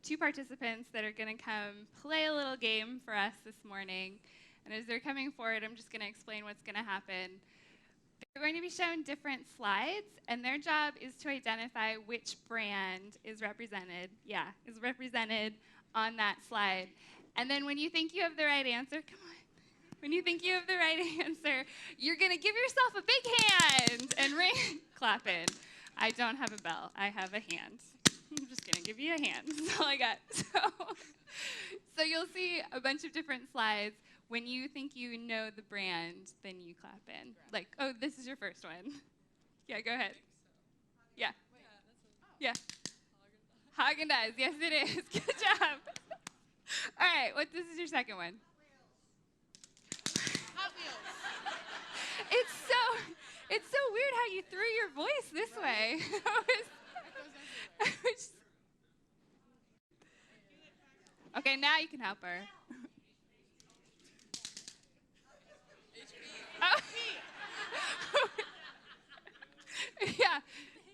two participants that are going to come play a little game for us this morning. And as they're coming forward, I'm just going to explain what's going to happen. They're going to be shown different slides, and their job is to identify which brand is represented on that slide. And then when you think you have the right answer, come on. When you think you have the right answer, you're going to give yourself a big hand and clap in. I don't have a bell. I have a hand. I'm just going to give you a hand. That's all I got. So you'll see a bunch of different slides. When you think you know the brand, then you clap in. Like, oh, this is your first one. Yeah, go ahead. Yeah. Yeah. Haagen-Dazs. Yes, it is. Good job. All right, this is your second one? It's so weird how you threw your voice this way. Okay, now you can help her. Oh. Yeah,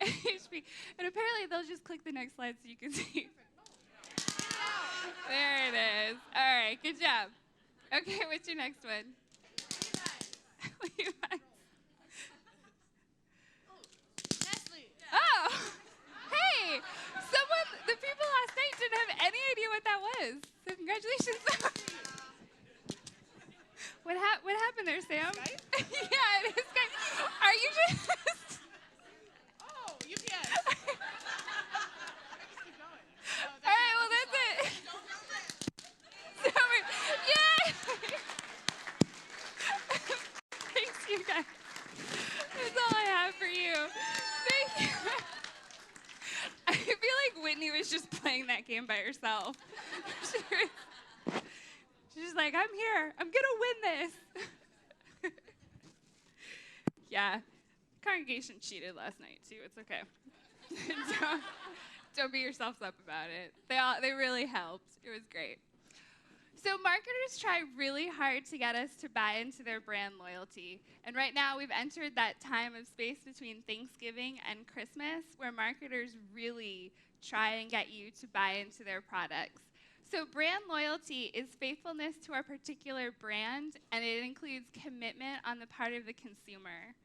HP. And apparently they'll just click the next slide so you can see. There it is. All right, good job. Okay, what's your next one? Levi's. Oh, hey, the people last night didn't have any idea what that was. So congratulations. What happened there, Sam? Yeah, it is Skype. Are you just... Oh, UPS. All right, well, that's it. Yay! Thanks, you guys. That's all I have for you. Thank you. I feel like Whitney was just playing that game by herself. She's like, I'm here. I'm going to win this. Yeah. Congregation cheated last night, too. It's okay. Don't beat yourselves up about it. They really helped. It was great. So marketers try really hard to get us to buy into their brand loyalty. And right now we've entered that time of space between Thanksgiving and Christmas where marketers really try and get you to buy into their products. So brand loyalty is faithfulness to our particular brand, and it includes commitment on the part of the consumer.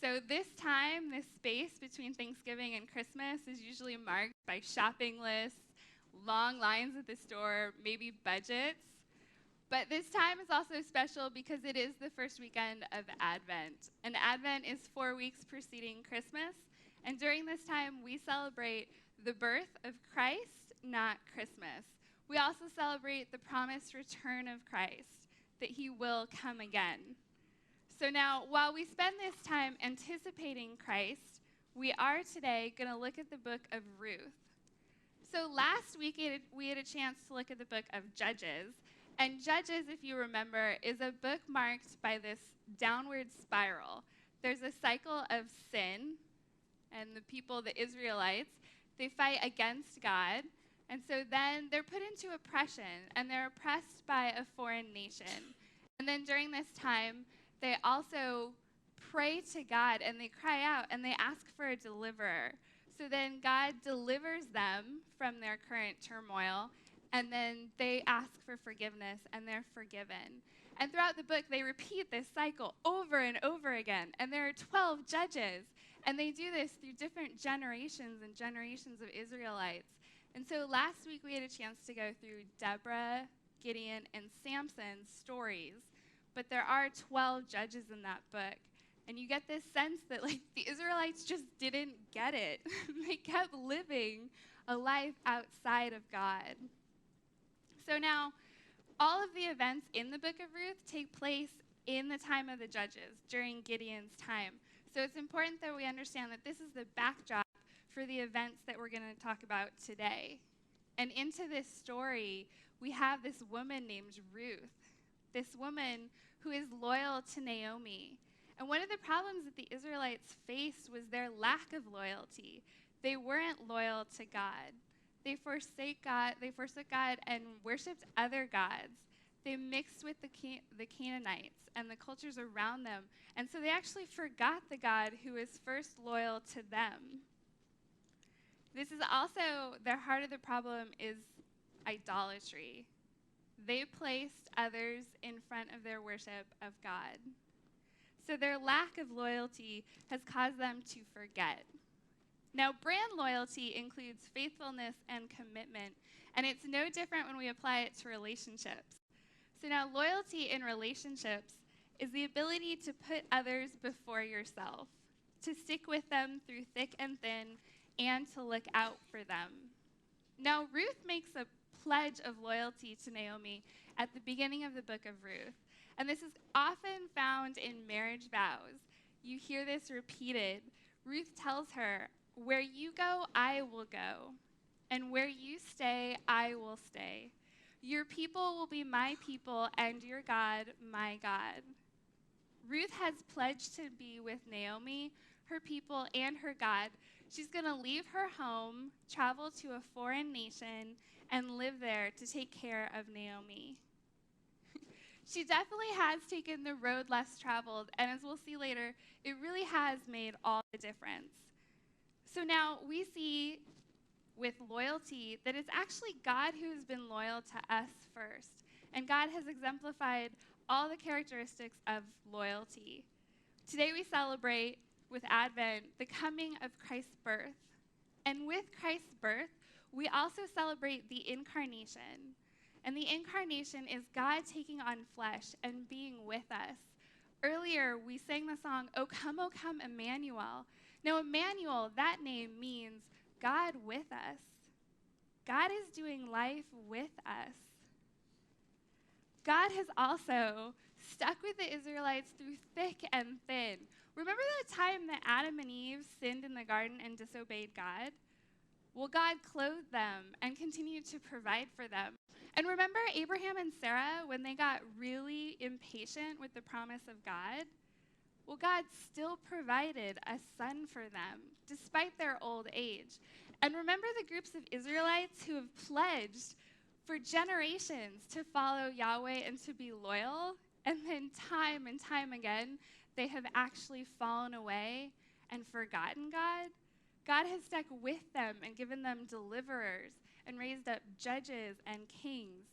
So this time, this space between Thanksgiving and Christmas is usually marked by shopping lists, long lines at the store, maybe budgets. But this time is also special because it is the first weekend of Advent. And Advent is 4 weeks preceding Christmas. And during this time, we celebrate the birth of Christ, not Christmas. We also celebrate the promised return of Christ, that he will come again. So now, while we spend this time anticipating Christ, we are today going to look at the book of Ruth. So last week, we had a chance to look at the book of Judges. And Judges, if you remember, is a book marked by this downward spiral. There's a cycle of sin, and the people, the Israelites, they fight against God. And so then they're put into oppression, and they're oppressed by a foreign nation. And then during this time, they also pray to God, and they cry out, and they ask for a deliverer. So then God delivers them from their current turmoil, and then they ask for forgiveness, and they're forgiven. And throughout the book, they repeat this cycle over and over again. And there are 12 judges, and they do this through different generations and generations of Israelites. And so last week, we had a chance to go through Deborah, Gideon, and Samson's stories. But there are 12 judges in that book. And you get this sense that the Israelites just didn't get it. They kept living a life outside of God. So now, all of the events in the book of Ruth take place in the time of the judges, during Gideon's time. So it's important that we understand that this is the backdrop for the events that we're going to talk about today. And into this story, we have this woman named Ruth, this woman who is loyal to Naomi. And one of the problems that the Israelites faced was their lack of loyalty. They weren't loyal to God. They forsook God and worshipped other gods. They mixed with the Canaanites and the cultures around them. And so they actually forgot the God who was first loyal to them. This is also, their heart of the problem is idolatry. They placed others in front of their worship of God. So their lack of loyalty has caused them to forget. Now, brand loyalty includes faithfulness and commitment, and it's no different when we apply it to relationships. So now, loyalty in relationships is the ability to put others before yourself, to stick with them through thick and thin, and to look out for them. Now, Ruth makes a pledge of loyalty to Naomi at the beginning of the book of Ruth. And this is often found in marriage vows. You hear this repeated. Ruth tells her, "Where you go, I will go. And where you stay, I will stay. Your people will be my people, and your God, my God." Ruth has pledged to be with Naomi, her people, and her God. She's going to leave her home, travel to a foreign nation, and live there to take care of Naomi. She definitely has taken the road less traveled, and as we'll see later, it really has made all the difference. So now we see with loyalty that it's actually God who has been loyal to us first, and God has exemplified all the characteristics of loyalty. Today we celebrate with Advent the coming of Christ's birth, and with Christ's birth, we also celebrate the incarnation. And the incarnation is God taking on flesh and being with us. Earlier, we sang the song, O come, Emmanuel." Now, Emmanuel, that name means God with us. God is doing life with us. God has also stuck with the Israelites through thick and thin. Remember the time that Adam and Eve sinned in the garden and disobeyed God? Well, God clothed them and continued to provide for them. And remember Abraham and Sarah when they got really impatient with the promise of God? Well, God still provided a son for them, despite their old age. And remember the groups of Israelites who have pledged for generations to follow Yahweh and to be loyal? And then time and time again, they have actually fallen away and forgotten God? God has stuck with them and given them deliverers and raised up judges and kings,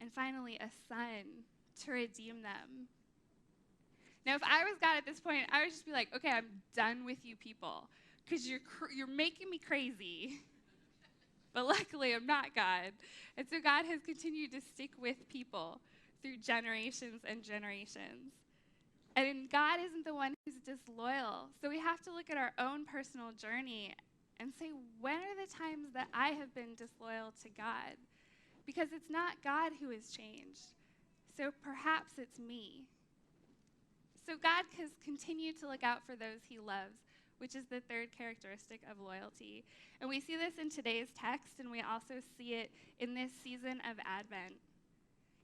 and finally a son to redeem them. Now, if I was God at this point, I would just be like, okay, I'm done with you people, because you're making me crazy. But luckily, I'm not God. And so God has continued to stick with people through generations and generations. And God isn't the one who's disloyal. So we have to look at our own personal journey and say, when are the times that I have been disloyal to God? Because it's not God who has changed. So perhaps it's me. So God has continued to look out for those he loves, which is the third characteristic of loyalty. And we see this in today's text, and we also see it in this season of Advent.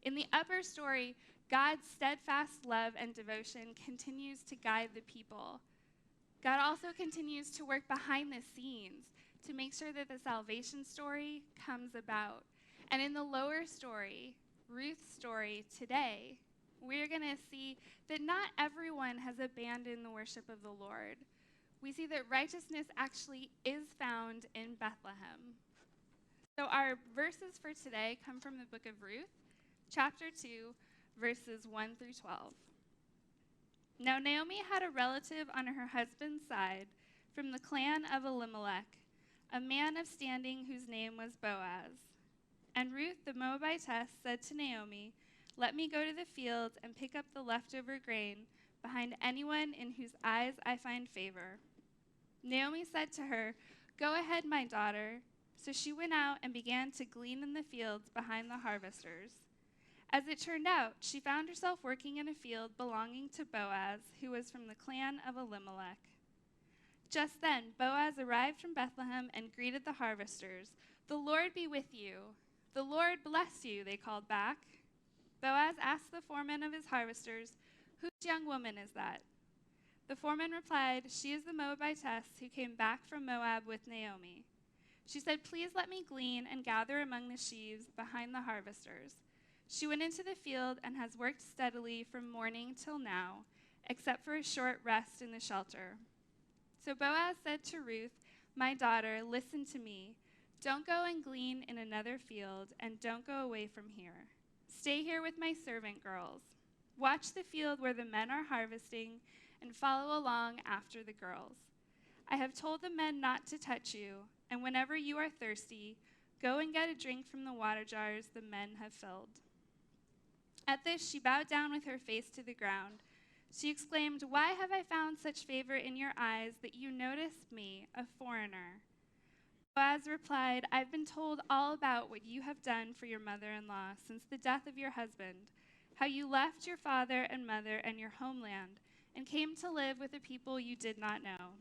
In the upper story, God's steadfast love and devotion continues to guide the people. God also continues to work behind the scenes to make sure that the salvation story comes about. And in the lower story, Ruth's story today, we're going to see that not everyone has abandoned the worship of the Lord. We see that righteousness actually is found in Bethlehem. So our verses for today come from the book of Ruth, chapter 2, verses 1 through 12. Now Naomi had a relative on her husband's side from the clan of Elimelech, a man of standing whose name was Boaz. And Ruth the Moabitess said to Naomi, "Let me go to the fields and pick up the leftover grain behind anyone in whose eyes I find favor." Naomi said to her, "Go ahead, my daughter." So she went out and began to glean in the fields behind the harvesters. As it turned out, she found herself working in a field belonging to Boaz, who was from the clan of Elimelech. Just then, Boaz arrived from Bethlehem and greeted the harvesters. "The Lord be with you." "The Lord bless you," they called back. Boaz asked the foreman of his harvesters, "Whose young woman is that?" The foreman replied, "She is the Moabitess who came back from Moab with Naomi." She said, "Please let me glean and gather among the sheaves behind the harvesters." She went into the field and has worked steadily from morning till now, except for a short rest in the shelter. So Boaz said to Ruth, My daughter, listen to me. Don't go and glean in another field, and don't go away from here. Stay here with my servant girls. Watch the field where the men are harvesting, and follow along after the girls. I have told the men not to touch you, and whenever you are thirsty, go and get a drink from the water jars the men have filled." At this, she bowed down with her face to the ground. She exclaimed, "Why have I found such favor in your eyes that you notice me, a foreigner?" Boaz replied, "I've been told all about what you have done for your mother-in-law since the death of your husband, how you left your father and mother and your homeland and came to live with a people you did not know.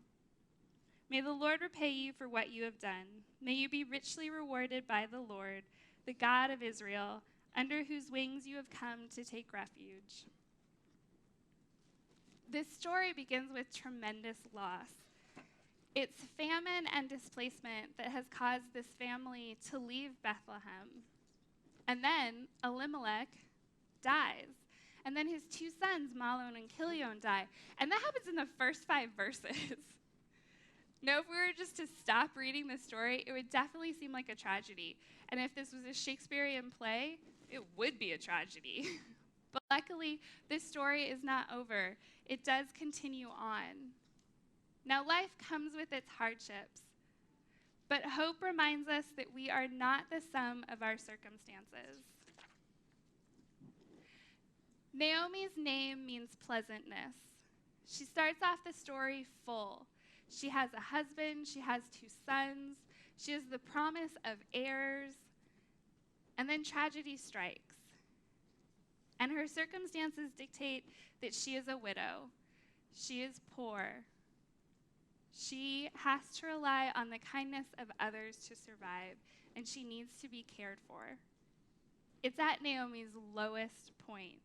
May the Lord repay you for what you have done. May you be richly rewarded by the Lord, the God of Israel, under whose wings you have come to take refuge." This story begins with tremendous loss. It's famine and displacement that has caused this family to leave Bethlehem. And then Elimelech dies. And then his two sons, Mahlon and Chilion, die. And that happens in the first 5 verses. Now, if we were just to stop reading the story, it would definitely seem like a tragedy. And if this was a Shakespearean play, it would be a tragedy. But luckily, this story is not over. It does continue on. Now, life comes with its hardships, but hope reminds us that we are not the sum of our circumstances. Naomi's name means pleasantness. She starts off the story full. She has a husband, she has 2 sons, she has the promise of heirs, and then tragedy strikes. And her circumstances dictate that she is a widow. She is poor. She has to rely on the kindness of others to survive, and she needs to be cared for. It's at Naomi's lowest point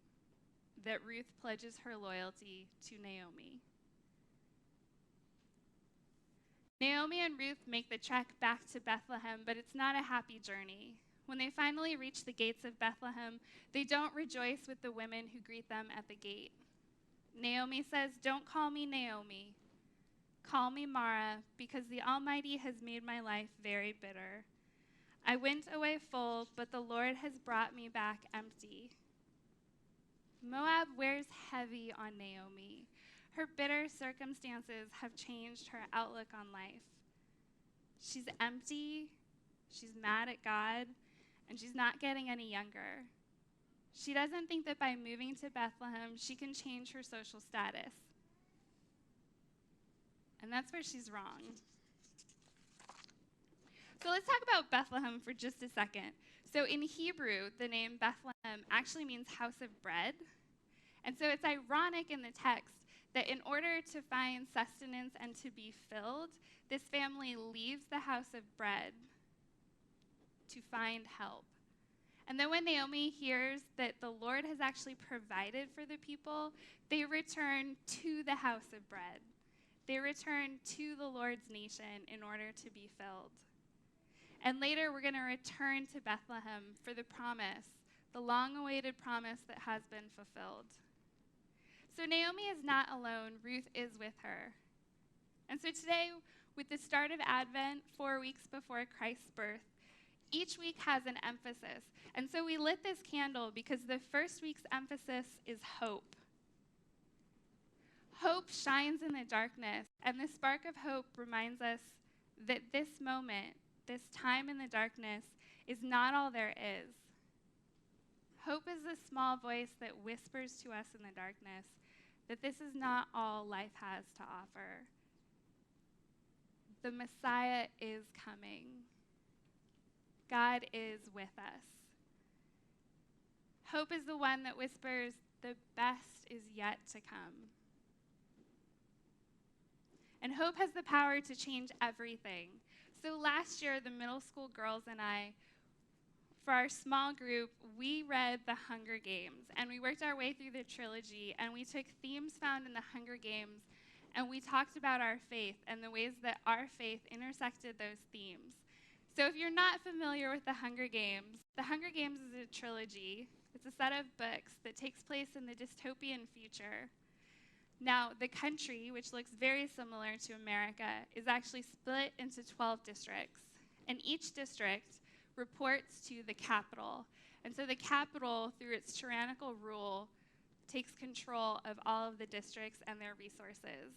that Ruth pledges her loyalty to Naomi. Naomi and Ruth make the trek back to Bethlehem, but it's not a happy journey. When they finally reach the gates of Bethlehem, they don't rejoice with the women who greet them at the gate. Naomi says, "Don't call me Naomi. Call me Mara, because the Almighty has made my life very bitter. I went away full, but the Lord has brought me back empty." Moab wears heavy on Naomi. Her bitter circumstances have changed her outlook on life. She's empty, she's mad at God, and she's not getting any younger. She doesn't think that by moving to Bethlehem, she can change her social status. And that's where she's wrong. So let's talk about Bethlehem for just a second. So in Hebrew, the name Bethlehem actually means house of bread. And so it's ironic in the text that in order to find sustenance and to be filled, this family leaves the house of bread to find help. And then when Naomi hears that the Lord has actually provided for the people, they return to the house of bread. They return to the Lord's nation in order to be filled. And later we're going to return to Bethlehem for the promise, the long-awaited promise that has been fulfilled. So Naomi is not alone. Ruth is with her. And so today, with the start of Advent, 4 weeks before Christ's birth, each week has an emphasis. And so we lit this candle because the first week's emphasis is hope. Hope shines in the darkness, and the spark of hope reminds us that this moment, this time in the darkness, is not all there is. Hope is the small voice that whispers to us in the darkness that this is not all life has to offer. The Messiah is coming. God is with us. Hope is the one that whispers, the best is yet to come. And hope has the power to change everything. So last year, the middle school girls and I, for our small group, we read The Hunger Games, and we worked our way through the trilogy, and we took themes found in The Hunger Games, and we talked about our faith and the ways that our faith intersected those themes. So if you're not familiar with The Hunger Games is a trilogy. It's a set of books that takes place in the dystopian future. Now, the country, which looks very similar to America, is actually split into 12 districts, and each district reports to the capital. And so the capital, through its tyrannical rule, takes control of all of the districts and their resources.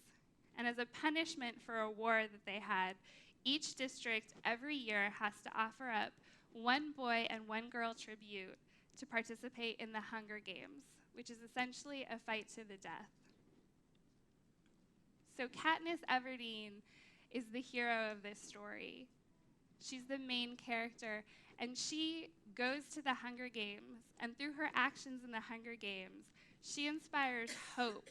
And as a punishment for a war that they had, each district every year has to offer up one boy and one girl tribute to participate in the Hunger Games, which is essentially a fight to the death. So Katniss Everdeen is the hero of this story. She's the main character, and she goes to the Hunger Games, and through her actions in the Hunger Games, she inspires hope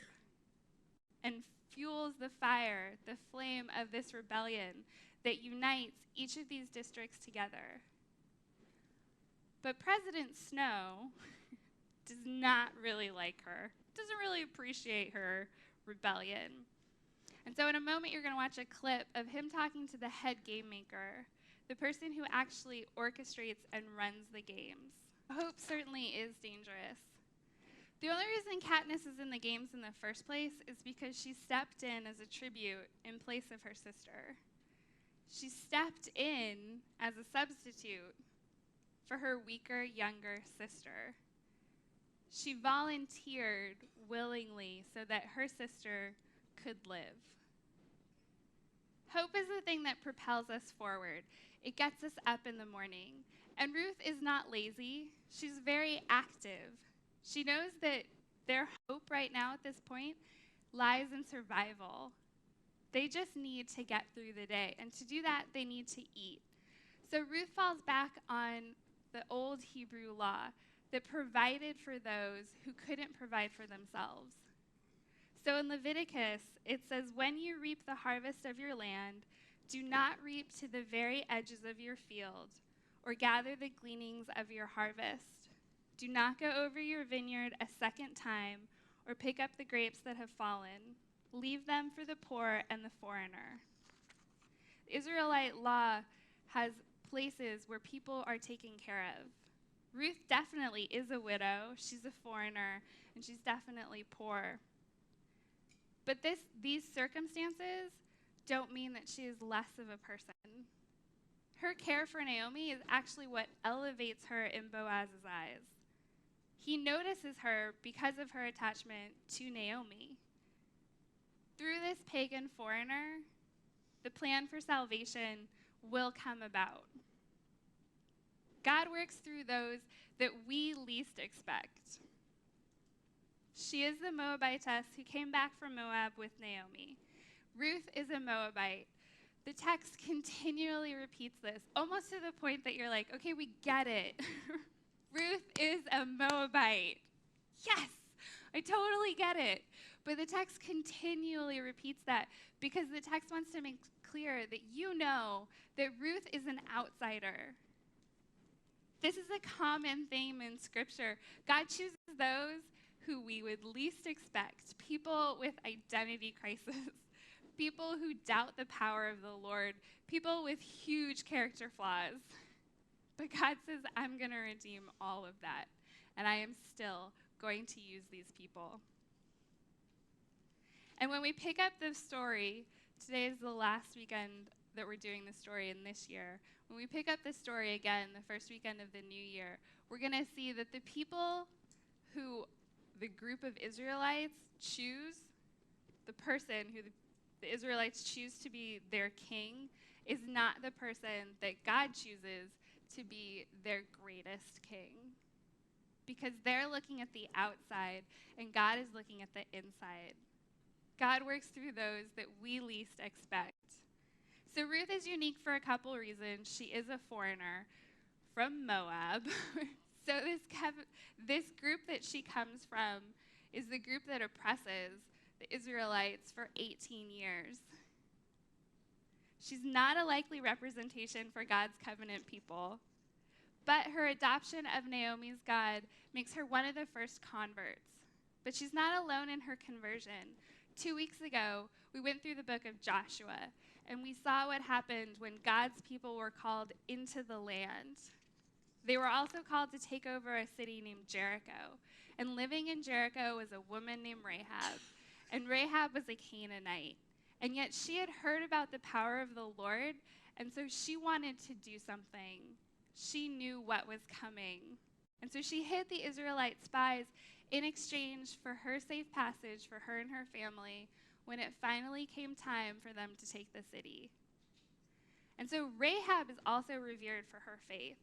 and fuels the fire, the flame of this rebellion that unites each of these districts together. But President Snow does not really like her, doesn't really appreciate her rebellion. And so in a moment, you're going to watch a clip of him talking to the head game maker, the person who actually orchestrates and runs the games. Hope certainly is dangerous. The only reason Katniss is in the games in the first place is because she stepped in as a tribute in place of her sister. She stepped in as a substitute for her weaker, younger sister. She volunteered willingly so that her sister could live. Hope is the thing that propels us forward. It gets us up in the morning. And Ruth is not lazy. She's very active. She knows that their hope right now at this point lies in survival. They just need to get through the day. And to do that, they need to eat. So Ruth falls back on the old Hebrew law that provided for those who couldn't provide for themselves. So in Leviticus, it says, when you reap the harvest of your land, do not reap to the very edges of your field, or gather the gleanings of your harvest. Do not go over your vineyard a second time, or pick up the grapes that have fallen. Leave them for the poor and the foreigner. The Israelite law has places where people are taken care of. Ruth definitely is a widow. She's a foreigner, and she's definitely poor. But these circumstances don't mean that she is less of a person. Her care for Naomi is actually what elevates her in Boaz's eyes. He notices her because of her attachment to Naomi. Through this pagan foreigner, the plan for salvation will come about. God works through those that we least expect. She is the Moabitess who came back from Moab with Naomi. Ruth is a Moabite. The text continually repeats this, almost to the point that you're like, okay, we get it. Ruth is a Moabite. Yes, I totally get it. But the text continually repeats that because the text wants to make clear that you know that Ruth is an outsider. This is a common theme in Scripture. God chooses those who we would least expect, people with identity crisis, people who doubt the power of the Lord, people with huge character flaws. But God says, I'm going to redeem all of that, and I am still going to use these people. And when we pick up the story, today is the last weekend that we're doing the story in this year. When we pick up the story again, the first weekend of the new year, we're going to see that the people who the group of Israelites choose, the person who the Israelites choose to be their king, is not the person that God chooses to be their greatest king. Because they're looking at the outside, and God is looking at the inside. God works through those that we least expect. So Ruth is unique for a couple reasons. She is a foreigner from Moab. So this group that she comes from is the group that oppresses the Israelites for 18 years. She's not a likely representation for God's covenant people, but her adoption of Naomi's God makes her one of the first converts. But she's not alone in her conversion. 2 weeks ago, we went through the book of Joshua, and we saw what happened when God's people were called into the land. They were also called to take over a city named Jericho. And living in Jericho was a woman named Rahab. And Rahab was a Canaanite. And yet she had heard about the power of the Lord, and so she wanted to do something. She knew what was coming. And so she hid the Israelite spies in exchange for her safe passage for her and her family when it finally came time for them to take the city. And so Rahab is also revered for her faith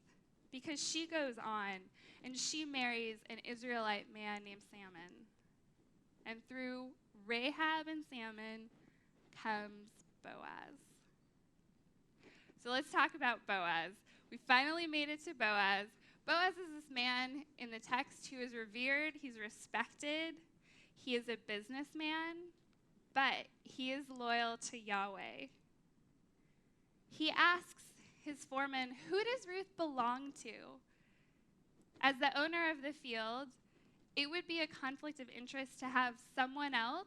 because she goes on and she marries an Israelite man named Salmon. And through Rahab and Salmon comes Boaz. So let's talk about Boaz. We finally made it to Boaz. Boaz is this man in the text who is revered, he's respected, he is a businessman, but he is loyal to Yahweh. He asks his foreman, who does Ruth belong to? As the owner of the field, it would be a conflict of interest to have someone else,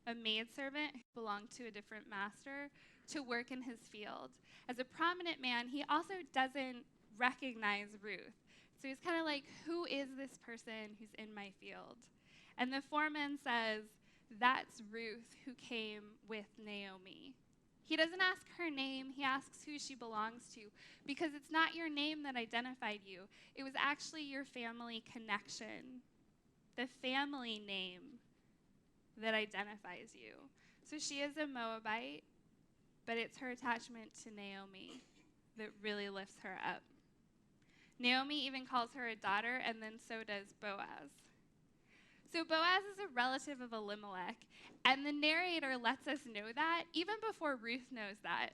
a maidservant who belonged to a different master, to work in his field. As a prominent man, he also doesn't recognize Ruth. So he's kind of like, who is this person who's in my field? And the foreman says, that's Ruth who came with Naomi. He doesn't ask her name, he asks who she belongs to, because it's not your name that identified you. It was actually your family connection, the family name that identifies you. So she is a Moabite, but it's her attachment to Naomi that really lifts her up. Naomi even calls her a daughter, and then so does Boaz. So Boaz is a relative of Elimelech, and the narrator lets us know that even before Ruth knows that.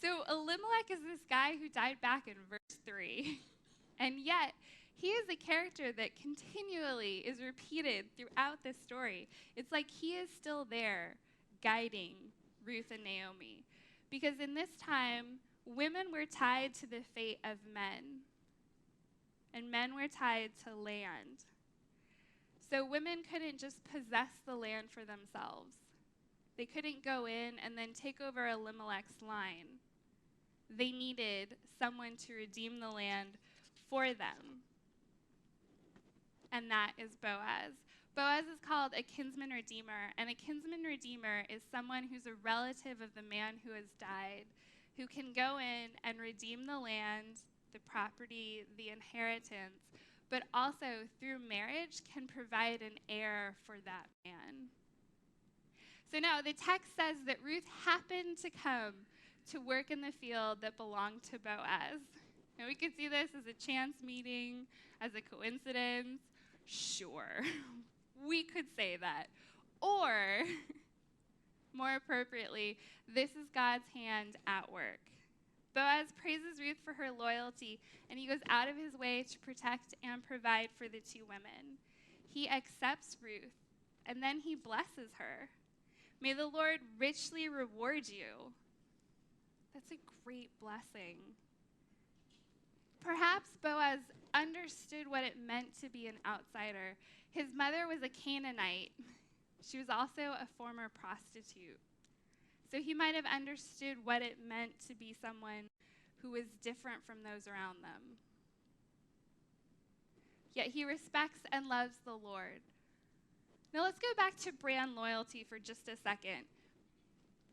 So Elimelech is this guy who died back in verse 3, and yet he is a character that continually is repeated throughout this story. It's like he is still there guiding Ruth and Naomi, because in this time, women were tied to the fate of men, and men were tied to land. So women couldn't just possess the land for themselves. They couldn't go in and then take over Elimelech's line. They needed someone to redeem the land for them. And that is Boaz. Boaz is called a kinsman redeemer, and a kinsman redeemer is someone who's a relative of the man who has died, who can go in and redeem the land, the property, the inheritance, but also through marriage can provide an heir for that man. So now the text says that Ruth happened to come to work in the field that belonged to Boaz. And we could see this as a chance meeting, as a coincidence. Sure, we could say that. Or, more appropriately, this is God's hand at work. Boaz praises Ruth for her loyalty, and he goes out of his way to protect and provide for the two women. He accepts Ruth, and then he blesses her. May the Lord richly reward you. That's a great blessing. Perhaps Boaz understood what it meant to be an outsider. His mother was a Canaanite. She was also a former prostitute. So he might have understood what it meant to be someone who was different from those around them. Yet he respects and loves the Lord. Now let's go back to brand loyalty for just a second.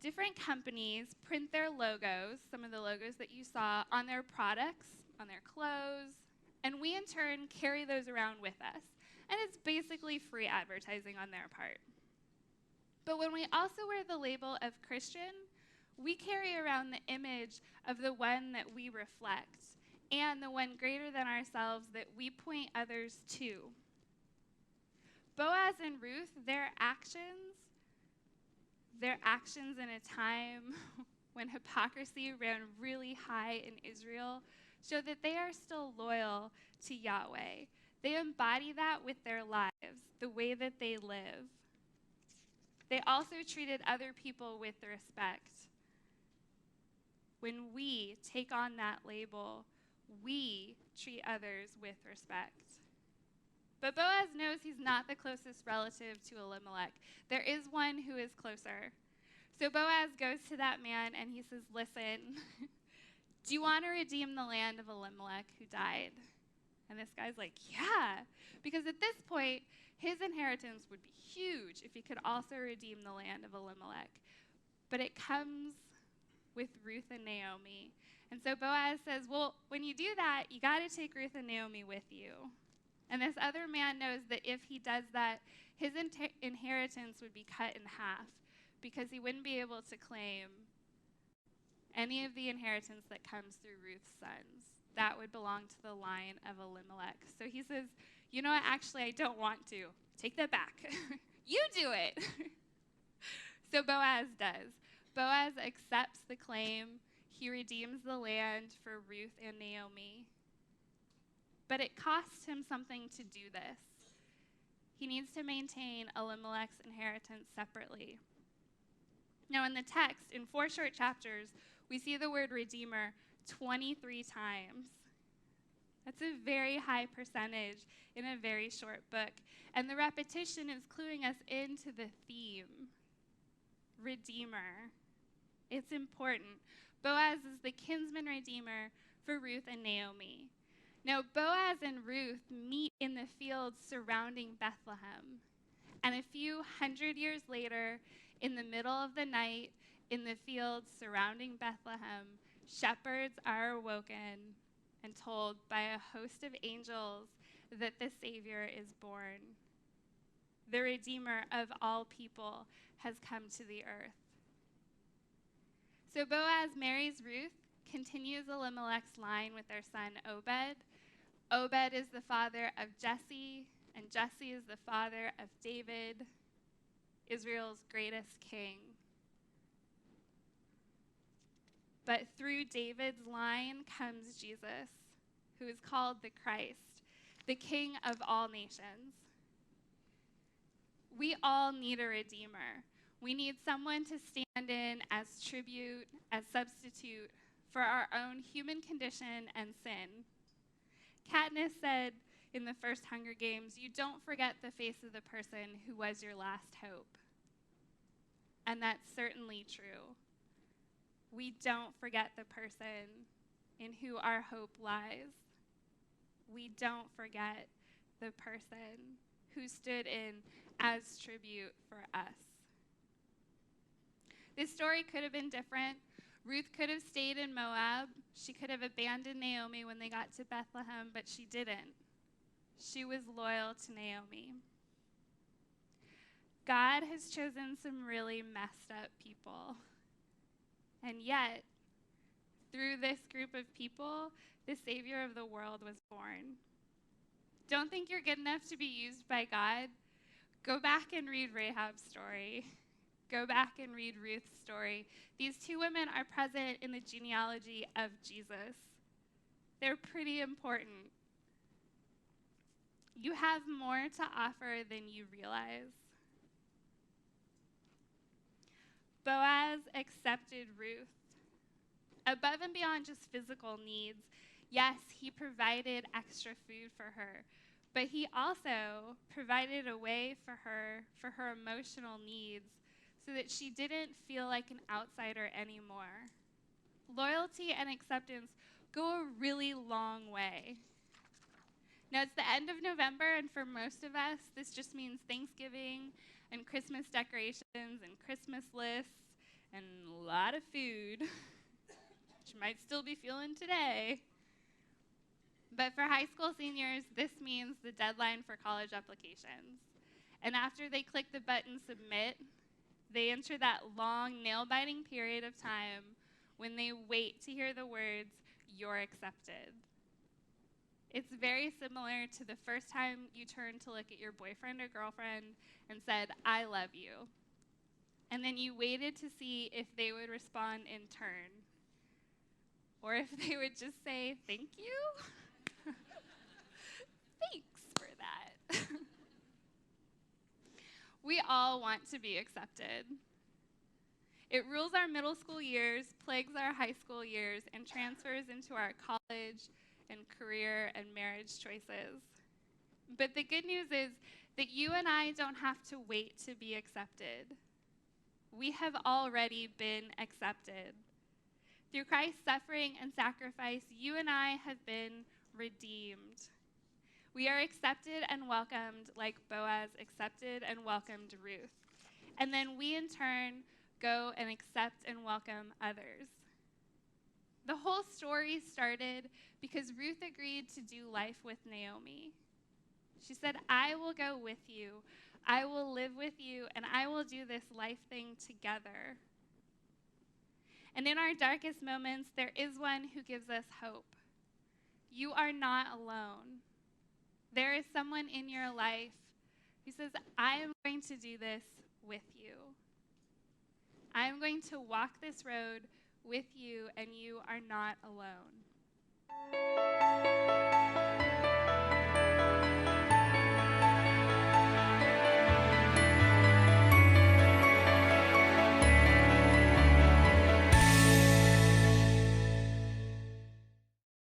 Different companies print their logos, some of the logos that you saw, on their products, on their clothes, and we in turn carry those around with us. And it's basically free advertising on their part. But when we also wear the label of Christian, we carry around the image of the one that we reflect and the one greater than ourselves that we point others to. Boaz and Ruth, their actions in a time when hypocrisy ran really high in Israel, show that they are still loyal to Yahweh. They embody that with their lives, the way that they live. They also treated other people with respect. When we take on that label, we treat others with respect. But Boaz knows he's not the closest relative to Elimelech. There is one who is closer. So Boaz goes to that man and he says, listen, do you want to redeem the land of Elimelech who died? And this guy's like, yeah, because at this point, his inheritance would be huge if he could also redeem the land of Elimelech. But it comes with Ruth and Naomi. And so Boaz says, well, when you do that, you got to take Ruth and Naomi with you. And this other man knows that if he does that, his inheritance would be cut in half because he wouldn't be able to claim any of the inheritance that comes through Ruth's sons. That would belong to the line of Elimelech. So he says, you know what, actually, I don't want to. Take that back. You do it. So Boaz does. Boaz accepts the claim. He redeems the land for Ruth and Naomi. But it costs him something to do this. He needs to maintain Elimelech's inheritance separately. Now, in the text, in 4 short chapters, we see the word redeemer 23 times. That's a very high percentage in a very short book. And the repetition is cluing us into the theme. Redeemer. It's important. Boaz is the kinsman redeemer for Ruth and Naomi. Now, Boaz and Ruth meet in the fields surrounding Bethlehem. And a few hundred years later, in the middle of the night, in the fields surrounding Bethlehem, shepherds are awoken and told by a host of angels that the Savior is born. The Redeemer of all people has come to the earth. So Boaz marries Ruth, continues Elimelech's line with their son Obed. Obed is the father of Jesse, and Jesse is the father of David, Israel's greatest king. But through David's line comes Jesus, who is called the Christ, the King of all nations. We all need a redeemer. We need someone to stand in as tribute, as substitute for our own human condition and sin. Katniss said in the first Hunger Games, you don't forget the face of the person who was your last hope. And that's certainly true. We don't forget the person in who our hope lies. We don't forget the person who stood in as tribute for us. This story could have been different. Ruth could have stayed in Moab. She could have abandoned Naomi when they got to Bethlehem, but she didn't. She was loyal to Naomi. God has chosen some really messed up people. And yet, through this group of people, the Savior of the world was born. Don't think you're good enough to be used by God? Go back and read Rahab's story. Go back and read Ruth's story. These two women are present in the genealogy of Jesus. They're pretty important. You have more to offer than you realize. Boaz accepted Ruth. Above and beyond just physical needs, yes, he provided extra food for her, but he also provided a way for her emotional needs, so that she didn't feel like an outsider anymore. Loyalty and acceptance go a really long way. Now, it's the end of November, and for most of us, this just means Thanksgiving and Christmas decorations and Christmas lists and a lot of food, which you might still be feeling today. But for high school seniors, this means the deadline for college applications. And after they click the button Submit, they enter that long, nail-biting period of time when they wait to hear the words, "You're accepted." It's very similar to the first time you turned to look at your boyfriend or girlfriend and said, "I love you." And then you waited to see if they would respond in turn, or if they would just say, "Thank you." Thanks for that. We all want to be accepted. It rules our middle school years, plagues our high school years, and transfers into our college and career and marriage choices. But the good news is that you and I don't have to wait to be accepted. We have already been accepted. Through Christ's suffering and sacrifice, you and I have been redeemed. We are accepted and welcomed like Boaz accepted and welcomed Ruth. And then we, in turn, go and accept and welcome others. The whole story started because Ruth agreed to do life with Naomi. She said, I will go with you, I will live with you, and I will do this life thing together. And in our darkest moments, there is one who gives us hope. You are not alone. There is someone in your life who says, I am going to do this with you. I am going to walk this road with you, and you are not alone.